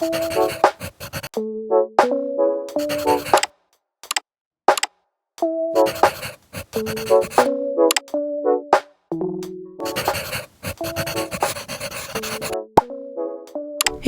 Hey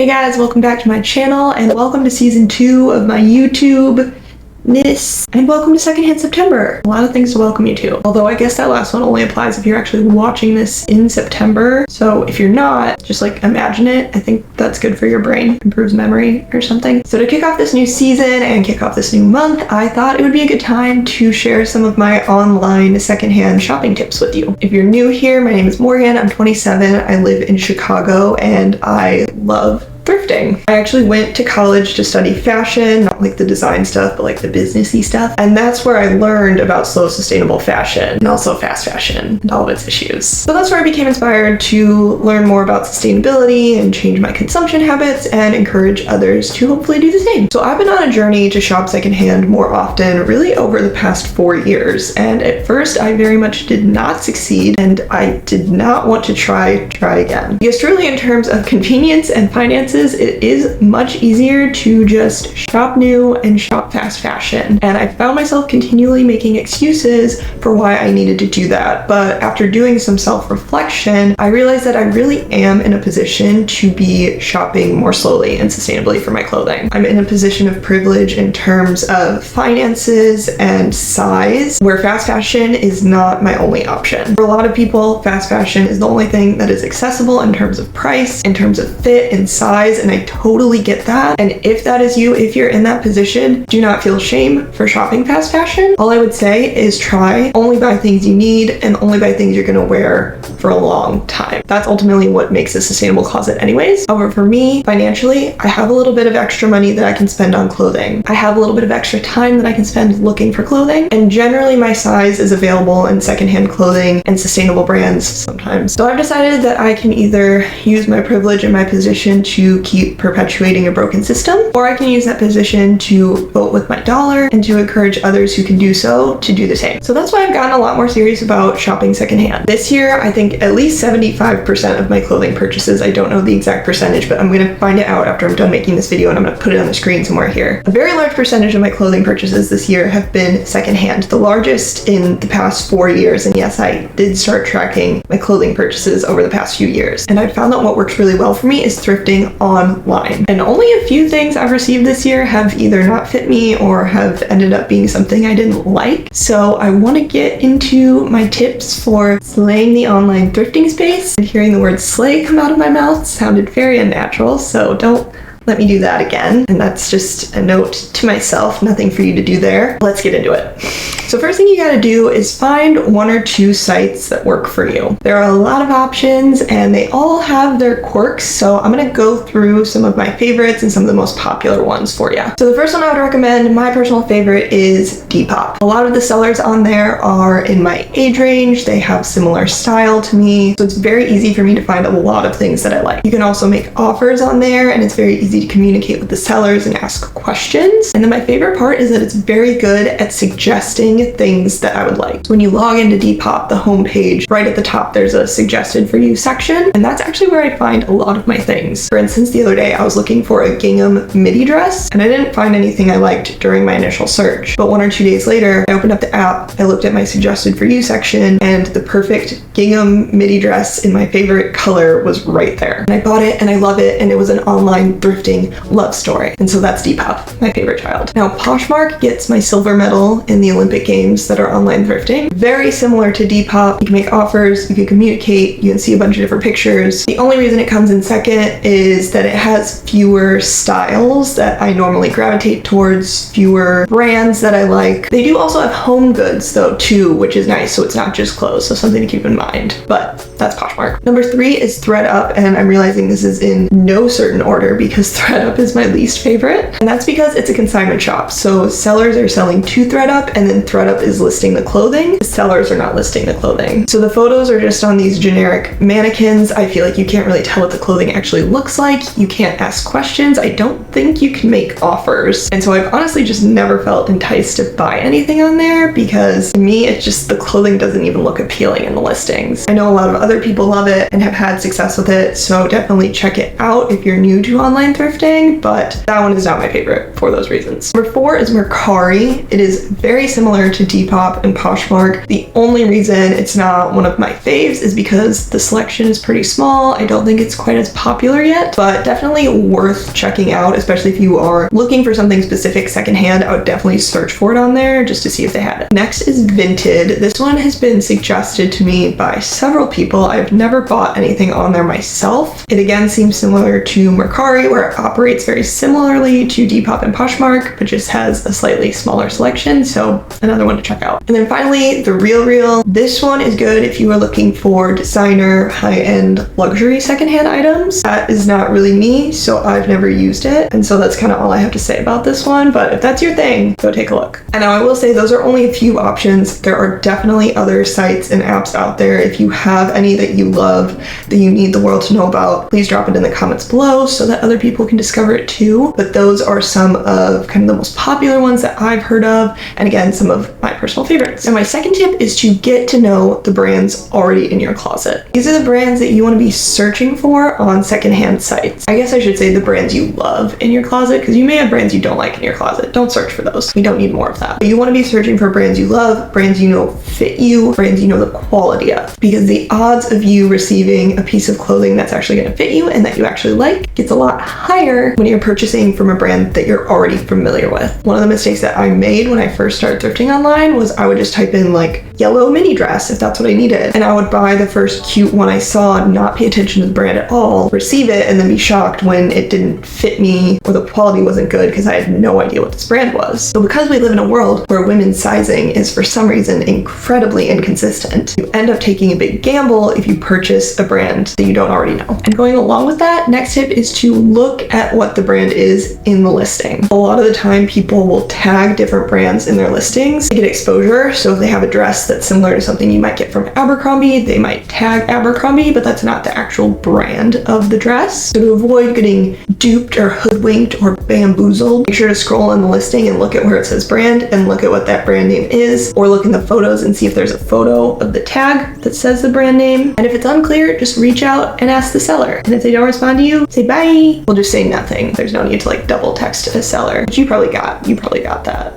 guys, welcome back to my channel and welcome to season 2 of my YouTube-ness, and welcome to Secondhand September. A lot of things to welcome you to, although I guess that last one only applies if you're actually watching this in September. So if you're not, just like imagine it. I think that's good for your brain, improves memory or something. So to kick off this new season and kick off this new month, I thought it would be a good time to share some of my online secondhand shopping tips with you. If you're new here, my name is Morgan, I'm 27, I live in Chicago, and I love thrifting. I actually went to college to study fashion, not like the design stuff, but like the businessy stuff. And that's where I learned about slow, sustainable fashion and also fast fashion and all of its issues. So that's where I became inspired to learn more about sustainability and change my consumption habits and encourage others to hopefully do the same. So I've been on a journey to shop secondhand more often, really over the past 4 years. And at first I very much did not succeed, and I did not want to try again. Because truly, in terms of convenience and finances, it is much easier to just shop new and shop fast fashion. And I found myself continually making excuses for why I needed to do that. But after doing some self-reflection, I realized that I really am in a position to be shopping more slowly and sustainably for my clothing. I'm in a position of privilege in terms of finances and size, where fast fashion is not my only option. For a lot of people, fast fashion is the only thing that is accessible in terms of price, in terms of fit and size, and I totally get that. And if that is you, if you're in that position, do not feel shame for shopping fast fashion. All I would say is try, only buy things you need and only buy things you're gonna wear for a long time. That's ultimately what makes a sustainable closet anyways. However, for me, financially, I have a little bit of extra money that I can spend on clothing. I have a little bit of extra time that I can spend looking for clothing, and generally my size is available in secondhand clothing and sustainable brands sometimes. So I've decided that I can either use my privilege and my position to keep perpetuating a broken system, or I can use that position to vote with my dollar and to encourage others who can do so to do the same. So that's why I've gotten a lot more serious about shopping secondhand. This year, I think at least 75% of my clothing purchases, I don't know the exact percentage, but I'm gonna find it out after I'm done making this video, and I'm gonna put it on the screen somewhere here. A very large percentage of my clothing purchases this year have been secondhand, the largest in the past 4 years. And yes, I did start tracking my clothing purchases over the past few years. And I found that what works really well for me is thrifting online. And only a few things I've received this year have either not fit me or have ended up being something I didn't like. So I want to get into my tips for slaying the online thrifting space. And hearing the word slay come out of my mouth sounded very unnatural, so don't let me do that again. And that's just a note to myself, nothing for you to do there. Let's get into it. So first thing you gotta do is find 1 or 2 sites that work for you. There are a lot of options and they all have their quirks, so I'm gonna go through some of my favorites and some of the most popular ones for you. So the first one I would recommend, my personal favorite, is Depop. A lot of the sellers on there are in my age range, they have similar style to me, so it's very easy for me to find a lot of things that I like. You can also make offers on there, and it's very easy to communicate with the sellers and ask questions. And then my favorite part is that it's very good at suggesting things that I would like. So when you log into Depop, the homepage, right at the top, there's a suggested for you section, and that's actually where I find a lot of my things. For instance, the other day I was looking for a gingham midi dress, and I didn't find anything I liked during my initial search. But 1 or 2 days later, I opened up the app, I looked at my suggested for you section, and the perfect gingham midi dress in my favorite color was right there. And I bought it, and I love it, and it was an online thrifting love story. And so that's Depop, my favorite child. Now, Poshmark gets my silver medal in the Olympic Games that are online thrifting. Very similar to Depop. You can make offers, you can communicate, you can see a bunch of different pictures. The only reason it comes in second is that it has fewer styles that I normally gravitate towards, fewer brands that I like. They do also have home goods though too, which is nice, so it's not just clothes, so something to keep in mind. But that's Poshmark. Number 3 is ThredUp, and I'm realizing this is in no certain order because ThredUp is my least favorite, and that's because it's a consignment shop. So sellers are selling to ThredUp, and then ThredUp ThredUp is listing the clothing, the sellers are not listing the clothing. So the photos are just on these generic mannequins. I feel like you can't really tell what the clothing actually looks like. You can't ask questions. I don't think you can make offers. And so I've honestly just never felt enticed to buy anything on there because to me, it's just the clothing doesn't even look appealing in the listings. I know a lot of other people love it and have had success with it, so definitely check it out if you're new to online thrifting, but that one is not my favorite for those reasons. Number 4 is Mercari. It is very similar to Depop and Poshmark. The only reason it's not one of my faves is because the selection is pretty small. I don't think it's quite as popular yet, but definitely worth checking out, especially if you are looking for something specific secondhand. I would definitely search for it on there just to see if they had it. Next is Vinted. This one has been suggested to me by several people. I've never bought anything on there myself. It again seems similar to Mercari, where it operates very similarly to Depop and Poshmark, but just has a slightly smaller selection, so another one to check out. And then finally, The RealReal. This one is good if you are looking for designer, high-end luxury secondhand items. That is not really me, so I've never used it, and so that's kind of all I have to say about this one, but if that's your thing, go take a look. And now I will say those are only a few options. There are definitely other sites and apps out there. If you have any that you love, that you need the world to know about, please drop it in the comments below so that other people can discover it too. But those are some of kind of the most popular ones that I've heard of, and again, some of my personal favorites. And my second tip is to get to know the brands already in your closet. These are the brands that you want to be searching for on secondhand sites. I guess I should say the brands you love in your closet, because you may have brands you don't like in your closet. Don't search for those. We don't need more of that. But you want to be searching for brands you love, brands you know fit you, brands you know the quality of, because the odds of you receiving a piece of clothing that's actually going to fit you and that you actually like gets a lot higher when you're purchasing from a brand that you're already familiar with. One of the mistakes that I made when I first started thrifting online was I would just type in like yellow mini dress if that's what I needed, and I would buy the first cute one I saw, not pay attention to the brand at all, receive it, and then be shocked when it didn't fit me or the quality wasn't good because I had no idea what this brand was. So because we live in a world where women's sizing is for some reason incredibly inconsistent, you end up taking a big gamble if you purchase a brand that you don't already know. And going along with that, next tip is to look at what the brand is in the listing. A lot of the time people will tag different brands in their listings to get exposure. So if they have a dress that's similar to something you might get from Abercrombie, they might tag Abercrombie, but that's not the actual brand of the dress. So to avoid getting duped or hoodwinked or bamboozled, make sure to scroll in the listing and look at where it says brand and look at what that brand name is, or look in the photos and see if there's a photo of the tag that says the brand name. And if it's unclear, just reach out and ask the seller. And if they don't respond to you, say bye. We'll just say nothing. There's no need to like double text a seller, which you probably got that.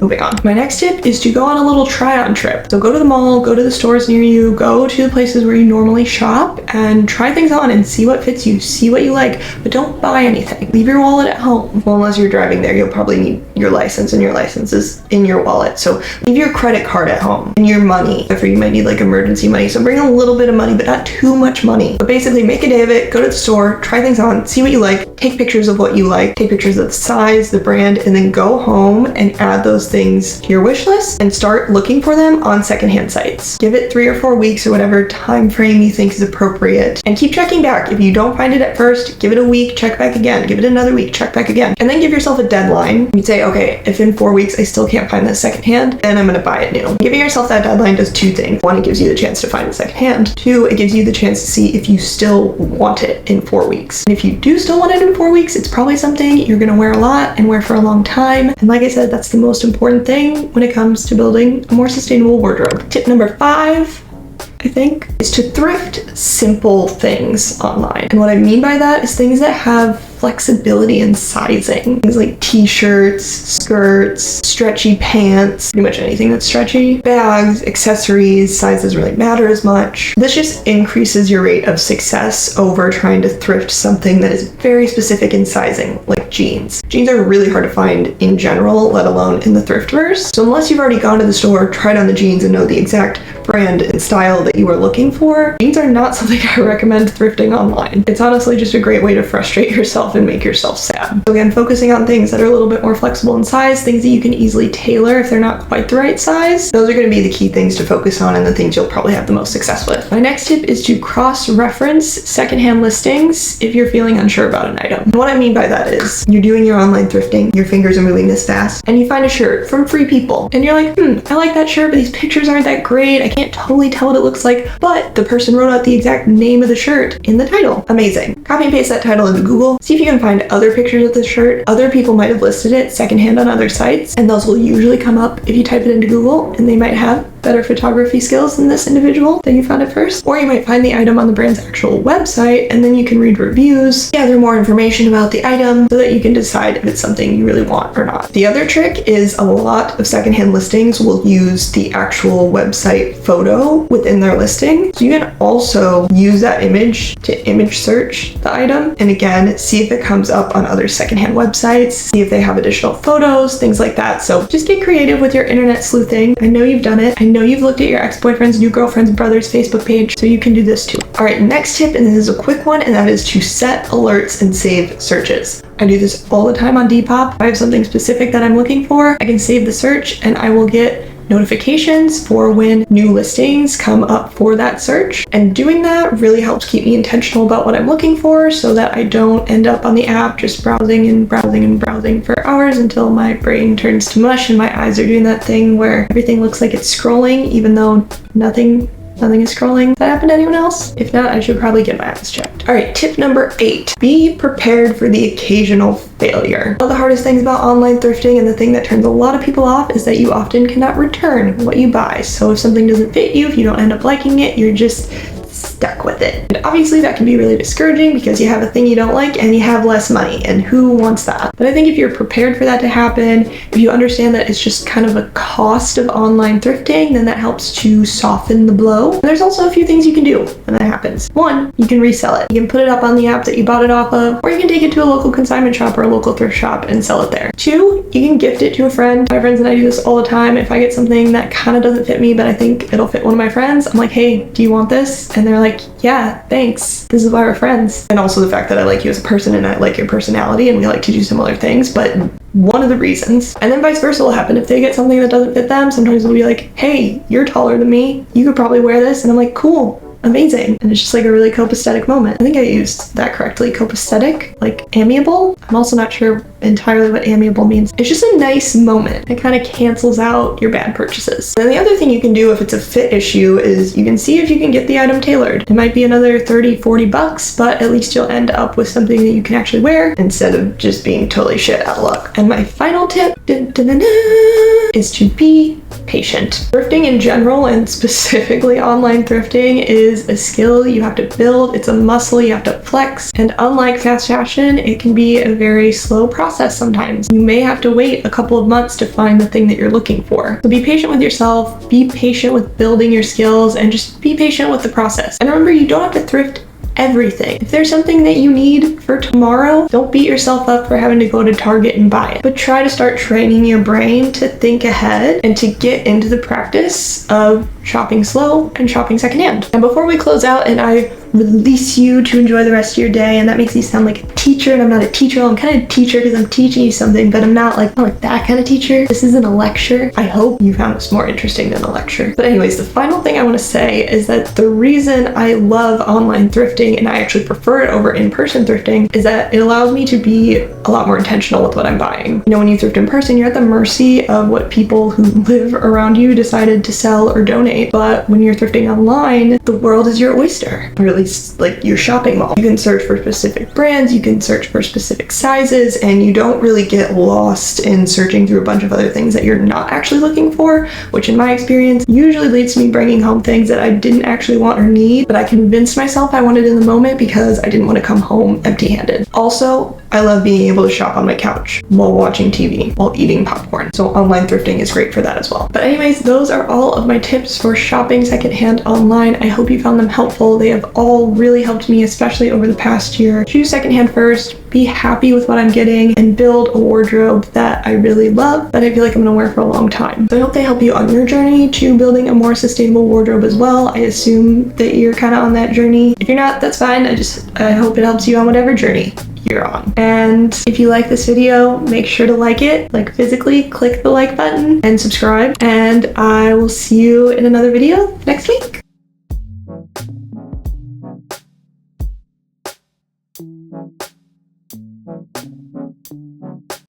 Moving on. My next tip is to go on a little try-on trip. So go to the mall, go to the stores near you, go to the places where you normally shop and try things on and see what fits you, see what you like, but don't buy anything. Leave your wallet at home. Well, unless you're driving there, you'll probably need your license, and your license is in your wallet. So leave your credit card at home and your money. If you might need like emergency money. So bring a little bit of money, but not too much money. But basically make a day of it, go to the store, try things on, see what you like, take pictures of what you like, take pictures of the size, the brand, and then go home and add those things to your wish list and start looking for them on secondhand sites. Give it 3 or 4 weeks or whatever time frame you think is appropriate, and keep checking back. If you don't find it at first, give it a week, check back again, give it another week, check back again, and then give yourself a deadline. You'd say, okay, if in 4 weeks I still can't find this secondhand, then I'm gonna buy it new. Giving yourself that deadline does 2 things. 1, it gives you the chance to find it secondhand. 2, it gives you the chance to see if you still want it in 4 weeks. And if you do still want it in 4 weeks, it's probably something you're gonna wear a lot and wear for a long time. And like I said, that's the most important thing when it comes to building a more sustainable wardrobe. Tip number 5, I think, is to thrift simple things online. And what I mean by that is things that have flexibility in sizing. Things like t-shirts, skirts, stretchy pants, pretty much anything that's stretchy, bags, accessories. Size doesn't really matter as much. This just increases your rate of success over trying to thrift something that is very specific in sizing, like jeans. Jeans are really hard to find in general, let alone in the Thriftiverse. So unless you've already gone to the store, tried on the jeans, and know the exact brand and style that you are looking for, jeans are not something I recommend thrifting online. It's honestly just a great way to frustrate yourself and make yourself sad. So again, focusing on things that are a little bit more flexible in size, things that you can easily tailor if they're not quite the right size. Those are going to be the key things to focus on and the things you'll probably have the most success with. My next tip is to cross-reference secondhand listings if you're feeling unsure about an item. And what I mean by that is, weeks, you're doing your online thrifting, your fingers are moving this fast, and you find a shirt from Free People, and you're like, I like that shirt, but these pictures aren't that great, I can't totally tell what it looks like, but the person wrote out the exact name of the shirt in the title. Amazing. Copy and paste that title into Google, see if you can find other pictures of the shirt. Other people might have listed it secondhand on other sites, and those will usually come up if you type it into Google, and they might have better photography skills than this individual that you found at first. Or you might find the item on the brand's actual website, and then you can read reviews, gather more information about the item so that you can decide if it's something you really want or not. The other trick is a lot of secondhand listings will use the actual website photo within their listing. So you can also use that image to image search the item, and again, see if it comes up on other secondhand websites, see if they have additional photos, things like that. So just get creative with your internet sleuthing. I know you've done it. I know you've looked at your ex-boyfriend's, new girlfriend's brother's Facebook page, so you can do this too. All right, next tip, and this is a quick one, and that is to set alerts and save searches. I do this all the time on Depop. If I have something specific that I'm looking for, I can save the search and I will get notifications for when new listings come up for that search. And doing that really helps keep me intentional about what I'm looking for so that I don't end up on the app just browsing and browsing and browsing for hours until my brain turns to mush and my eyes are doing that thing where everything looks like it's scrolling even though nothing is scrolling. Does that happen to anyone else? If not, I should probably get my eyes checked. All right, tip number 8, be prepared for the occasional failure. One of the hardest things about online thrifting and the thing that turns a lot of people off is that you often cannot return what you buy. So if something doesn't fit you, if you don't end up liking it, you're just stuck with it. And obviously that can be really discouraging because you have a thing you don't like and you have less money, and who wants that? But I think if you're prepared for that to happen, if you understand that it's just kind of a cost of online thrifting, then that helps to soften the blow. And there's also a few things you can do when that happens. One, you can resell it. You can put it up on the app that you bought it off of, or you can take it to a local consignment shop or a local thrift shop and sell it there. 2, you can gift it to a friend. My friends and I do this all the time. If I get something that kind of doesn't fit me, but I think it'll fit one of my friends, I'm like, hey, do you want this? And they're like, yeah, thanks. This is why we're friends. And also the fact that I like you as a person and I like your personality and we like to do similar things, but one of the reasons. And then vice versa will happen. If they get something that doesn't fit them, sometimes they'll be like, hey, you're taller than me. You could probably wear this. And I'm like, cool. Amazing. And it's just like a really copacetic moment. I think I used that correctly. Copacetic, like amiable. I'm also not sure entirely what amiable means. It's just a nice moment. It kind of cancels out your bad purchases. And the other thing you can do if it's a fit issue is you can see if you can get the item tailored. It might be another 30, 40 bucks, but at least you'll end up with something that you can actually wear instead of just being totally shit out of luck. And my final tip is to be patient. Thrifting in general, and specifically online thrifting, is a skill you have to build. It's a muscle you have to flex. And unlike fast fashion, it can be a very slow process sometimes. You may have to wait a couple of months to find the thing that you're looking for. So be patient with yourself, be patient with building your skills, and just be patient with the process. And remember, you don't have to thrift everything. If there's something that you need for tomorrow, don't beat yourself up for having to go to Target and buy it. But try to start training your brain to think ahead and to get into the practice of shopping slow and shopping secondhand. And before we close out and I release you to enjoy the rest of your day, and that makes me sound like a teacher, and I'm not a teacher. I'm kind of a teacher because I'm teaching you something, but I'm not like that kind of teacher. This isn't a lecture. I hope you found this more interesting than a lecture. But anyways, the final thing I want to say is that the reason I love online thrifting and I actually prefer it over in-person thrifting is that it allows me to be a lot more intentional with what I'm buying. You know, when you thrift in person, you're at the mercy of what people who live around you decided to sell or donate. But when you're thrifting online, the world is your oyster, or at least like your shopping mall. You can search for specific brands, you can search for specific sizes, and you don't really get lost in searching through a bunch of other things that you're not actually looking for, which in my experience usually leads to me bringing home things that I didn't actually want or need, but I convinced myself I wanted in the moment because I didn't want to come home empty-handed. Also, I love being able to shop on my couch while watching TV, while eating popcorn. So online thrifting is great for that as well. But anyways, those are all of my tips for shopping secondhand online. I hope you found them helpful. They have all really helped me, especially over the past year. Choose secondhand first, be happy with what I'm getting, and build a wardrobe that I really love, that I feel like I'm gonna wear for a long time. So I hope they help you on your journey to building a more sustainable wardrobe as well. I assume that you're kind of on that journey. If you're not, that's fine. I hope it helps you on whatever journey you're on. And if you like this video, make sure to like it, like physically click the like button and subscribe, and I will see you in another video next week.